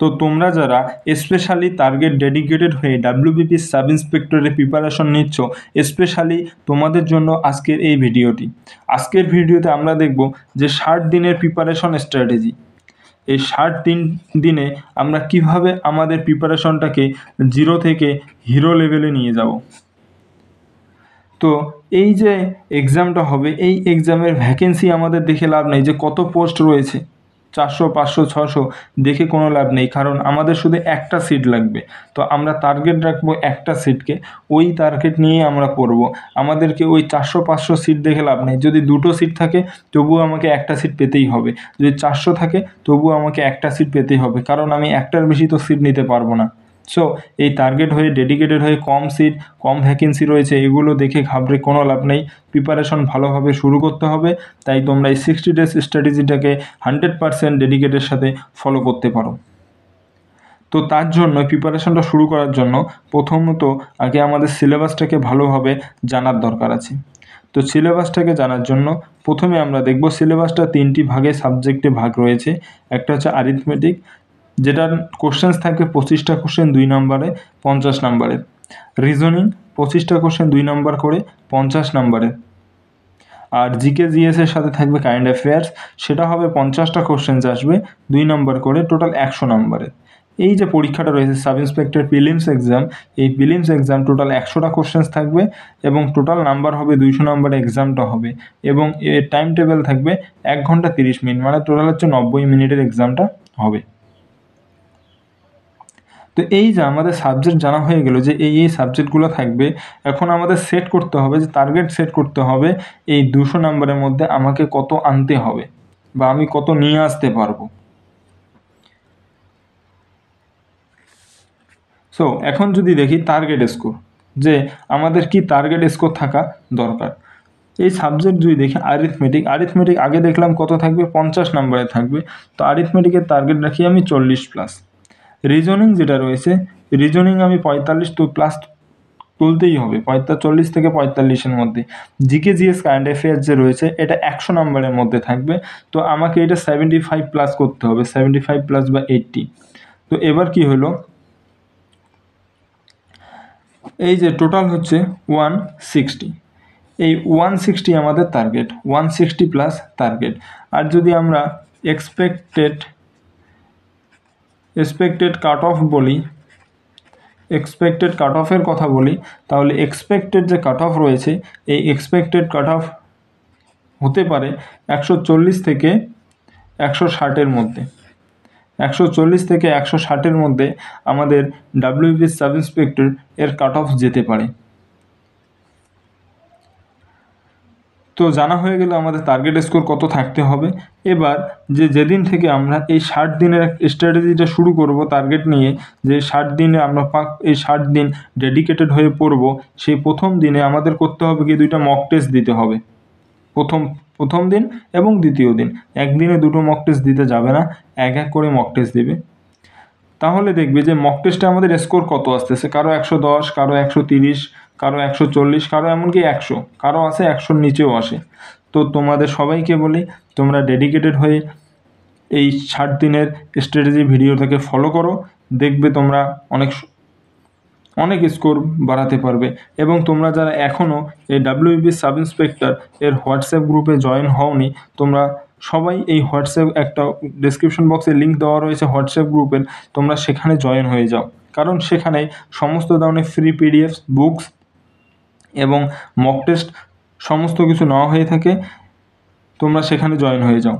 তো তোমরা যারা স্পেশালি টার্গেট ডেডিকেটেড হয়ে ডাব্লিউবিপি সাব ইন্সপেক্টরের প্রিপারেশন নিচ্ছ, স্পেশালি তোমাদের জন্য আজকের এই ভিডিওটি। আজকের ভিডিওতে আমরা দেখব যে 60 দিনের প্রিপারেশন স্ট্র্যাটেজি। এই 60 দিনে আমরা কিভাবে আমাদের প্রিপারেশনটাকে জিরো থেকে হিরো লেভেলে নিয়ে যাব। তো এই যে এক্সামটা হবে, এই এক্সামের ভ্যাকেন্সি আমাদের দেখে লাভ নেই যে কত পোস্ট রয়েছে, 400, 500, 600 দেখে কোনো লাভ নেই, কারণ আমাদের শুধু একটা সিট লাগবে। তো আমরা টার্গেট রাখবো একটা সিটকে, ওই টার্গেট নিয়ে আমরা পড়ব। আমাদেরকে ওই 400, 500 সিট দেখে লাভ নেই। যদি 2টো সিট থাকে তবুও আমাকে একটা সিট পেতেই হবে, যদি 400 থাকে তবুও আমাকে একটা সিট পেতেই হবে, কারণ আমি একটার বেশি তো সিট নিতে পারবো না। সো এই টার্গেট হয়ে ডেডিকেটেড হয়ে কম সিট, কম ভ্যাকেন্সি রয়েছে, এগুলো দেখে ঘাবড়ে কোনো লাভ নেই। প্রিপারেশন ভালোভাবে শুরু করতে হবে। তাই তোমরা এই 60 ডেজ স্ট্র্যাটেজিটাকে 100% ডেডিকেটের সাথে ফলো করতে পারো। তো তার জন্য প্রিপারেশনটা শুরু করার জন্য প্রথমত আগে আমাদের সিলেবাসটাকে ভালোভাবে জানার দরকার আছে। তো সিলেবাসটাকে জানার জন্য প্রথমে আমরা দেখব সিলেবাসটা 3টি ভাগে সাবজেক্টে ভাগ রয়েছে। একটা হচ্ছে অ্যারিথমেটিক, যেটার কোশ্চেন্স থাকবে 25টা কোশ্চেন 2 নম্বরে 50 নম্বরের। রিজনিং 25টা কোশ্চেন 2 নম্বর করে 50 নম্বরের। আর জিকে জিএসের সাথে থাকবে কারেন্ট অ্যাফেয়ার্স, সেটা হবে 50টা কোশ্চেন্স আসবে 2 নম্বর করে, টোটাল 100 নম্বরের। এই যে পরীক্ষাটা রয়েছে সাব ইন্সপেক্টর প্রিলিমস এক্সাম, এই প্রিলিমস এক্সাম টোটাল 100টা কোশ্চেন্স থাকবে এবং টোটাল নাম্বার হবে 200 নম্বরের এক্সামটা হবে, এবং এর টাইম টেবিল থাকবে 1 ঘন্টা 30 মিনিট, মানে টোটাল হচ্ছে 90 মিনিটের এক্সামটা হবে। তো এই যে আমাদের সাবজেক্ট জানা হয়ে গেল যে এই সাবজেক্টগুলো থাকবে, এখন আমাদের সেট করতে হবে যে টার্গেট সেট করতে হবে এই 200 নম্বরের মধ্যে আমাকে কত আনতে হবে বা আমি কত নিয়ে আসতে পারবো। সো এখন যদি দেখি টার্গেট স্কোর, যে আমাদের কি টার্গেট স্কোর থাকা দরকার। এই সাবজেক্ট যদি দেখি অ্যারিথমেটিক আগে দেখলাম কত থাকবে, 50 নম্বরে থাকবে। তো অ্যারিথমেটিকের টার্গেট রাখি আমি 40+। রিজনিং যেটা রয়েছে, রিজনিং আমি 45 তো প্লাস তুলতেই হবে, 40 থেকে 45-এর মধ্যে। জিকে জিএস কারেন্ট অ্যাফেয়ার্স যে রয়েছে এটা 100 নম্বরের মধ্যে থাকবে, তো আমাকে এটা 75+ করতে হবে, 75+ বা 80। তো এবার কি হলো, এই যে টোটাল হচ্ছে 160, এই 160 আমাদের টার্গেট, 160+ টার্গেট। আর যদি আমরা এক্সপেক্টেড কাট অফ বলি, এক্সপেক্টেড কাট অফের কথা বলি, তাহলে এক্সপেক্টেড যে কাট অফ রয়েছে, এই এক্সপেক্টেড কাট অফ হতে পারে 140 থেকে 160-এর মধ্যে। 140 থেকে 160-এর মধ্যে আমাদের ডাব্লিউবিপি সাব ইন্সপেক্টর এর কাট অফ যেতে পারে। তো জানা হয়ে গেল আমাদের টার্গেট স্কোর কত থাকতে হবে। এবার যেদিন থেকে আমরা এই 60 দিনের স্ট্র্যাটেজিটা শুরু করব টার্গেট নিয়ে, যে 60 দিনে আমরা এই 60 দিন ডেডিকেটেড হয়ে পড়ব, সেই প্রথম দিনে আমাদের করতে হবে কি 2টা মক টেস্ট দিতে হবে। প্রথম দিন এবং দ্বিতীয় দিন, একদিনে 2টো মক টেস্ট দিতে যাবে না, এক করে মক টেস্ট দেবে। তাহলে দেখবে যে মক টেস্টে আমাদের স্কোর কত আসতেছে, কারো 110, কারো 130, কারো 140, কারো এমনকি 100, কারো আসে 100-র নিচেও আসে। তো তোমাদের সবাইকে বলি, তোমরা ডেডিকেটেড হয়ে এই 60 দিনের স্ট্র্যাটেজি ভিডিওটাকে ফলো করো, দেখবে তোমরা অনেক স্কোর বাড়াতে পারবে। এবং তোমরা যারা এখনও এই ডাব্লিউবিপি সাব ইন্সপেক্টর এর হোয়াটসঅ্যাপ গ্রুপে জয়েন হওনি, তোমরা সবাই এই হোয়াটসঅ্যাপ, একটা ডেসক্রিপশন বক্সে লিঙ্ক দেওয়া রয়েছে হোয়াটসঅ্যাপ গ্রুপের, তোমরা সেখানে জয়েন হয়ে যাও, কারণ সেখানে সমস্ত ধরনের ফ্রি পিডিএফস, বুকস এবং মক টেস্ট সমস্ত কিছু নেওয়া হয়ে থাকে, তোমরা সেখানে জয়েন হয়ে যাও।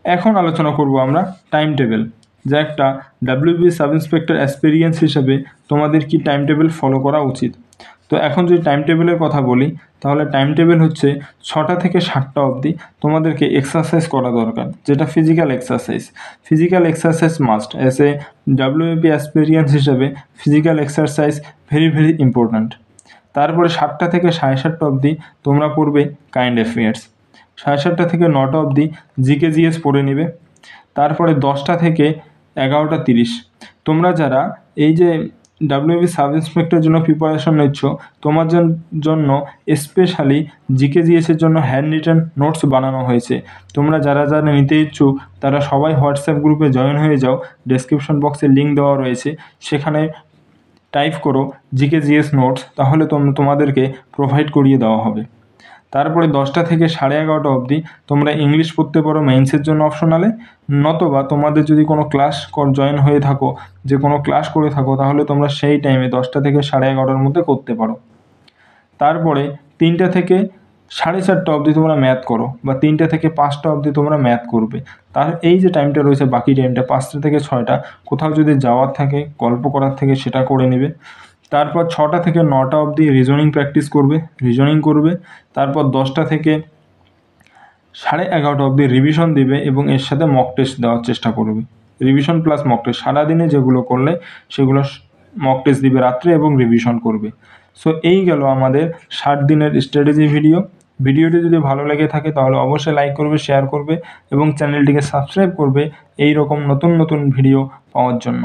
এখন আলোচনা করব আমরা টাইম টেবিল, যে একটা ডাব্লিউবিপি সাব ইন্সপেক্টর এক্সপিরিয়েন্স হিসেবে তোমাদের কি টাইম টেবিল ফলো করা উচিত। তো এখন যদি টাইম টেবিলের কথা বলি, তাহলে টাইম টেবিল হচ্ছে 6টা থেকে 7টা অবধি তোমাদেরকে এক্সারসাইজ করা দরকার, যেটা physical exercise must. As a WBP experience হিসেবে ফিজিক্যাল এক্সারসাইজ ভেরি ইম্পর্ট্যান্ট। তারপরে 7টা থেকে 7:30 অবধি তোমরা পড়বে কারেন্ট অ্যাফেয়ার্স, 7:30 থেকে 9টা অবধি জিকে জিএস পড়ে নেবে। তারপরে 10টা থেকে 11:30 তোমরা যারা এই যে ডাব্লিউবি সাব ইন্সপেক্টরের জন্য প্রিপারেশন নিচ্ছ, তোমার জন্য স্পেশালি জিকে জিএসের জন্য হ্যান্ড রিটেন নোটস বানানো হয়েছে। তোমরা যারা যারা নিতে ইচ্ছুক তারা সবাই হোয়াটসঅ্যাপ গ্রুপে জয়েন হয়ে যাও, ডেসক্রিপশন বক্সে লিঙ্ক দেওয়া রয়েছে, সেখানে টাইপ করো জিকে জিএস নোটস, তাহলে তোমাদেরকে প্রোভাইড করিয়ে দেওয়া হবে। তারপরে 10টা থেকে 11:30 অবধি তোমরা ইংলিশ পড়তে পারো মেইনসের জন্য অপশনালে, নতবা তোমাদের যদি কোনো ক্লাস জয়েন হয়ে থাকো, যে কোনো ক্লাস করে থাকো, তাহলে তোমরা সেই টাইমে 10টা থেকে 11:30-র মধ্যে করতে পারো। তারপরে 3টা থেকে 4:30 অবধি তোমরা ম্যাথ করো, বা 3টা থেকে 5টা অবধি তোমরা ম্যাথ করবে। তার এই যে টাইমটা রয়েছে, বাকি টাইমটা 5টা থেকে 6টা কোথাও যদি যাওয়ার থাকে, গল্প করার থেকে, সেটা করে নেবে। তারপর 6টা থেকে 9টা অবধি রিজনিং প্র্যাকটিস করবে, রিজনিং করবে। তারপর 10টা থেকে 11:30 অবধি রিভিশন দিবে এবং এর সাথে মক টেস্ট দেওয়ার চেষ্টা করবে। রিভিশন প্লাস মক টেস্ট, সারাদিনে যেগুলো করলে সেগুলো মক টেস্ট দিবে রাত্রে এবং রিভিশন করবে। সো এই গেল আমাদের 60 দিনের স্ট্র্যাটেজি ভিডিও। ভিডিওটি যদি ভালো লেগে থাকে তাহলে অবশ্যই লাইক করবে, শেয়ার করবে এবং চ্যানেলটিকে সাবস্ক্রাইব করবে এই রকম নতুন নতুন ভিডিও পাওয়ার জন্য।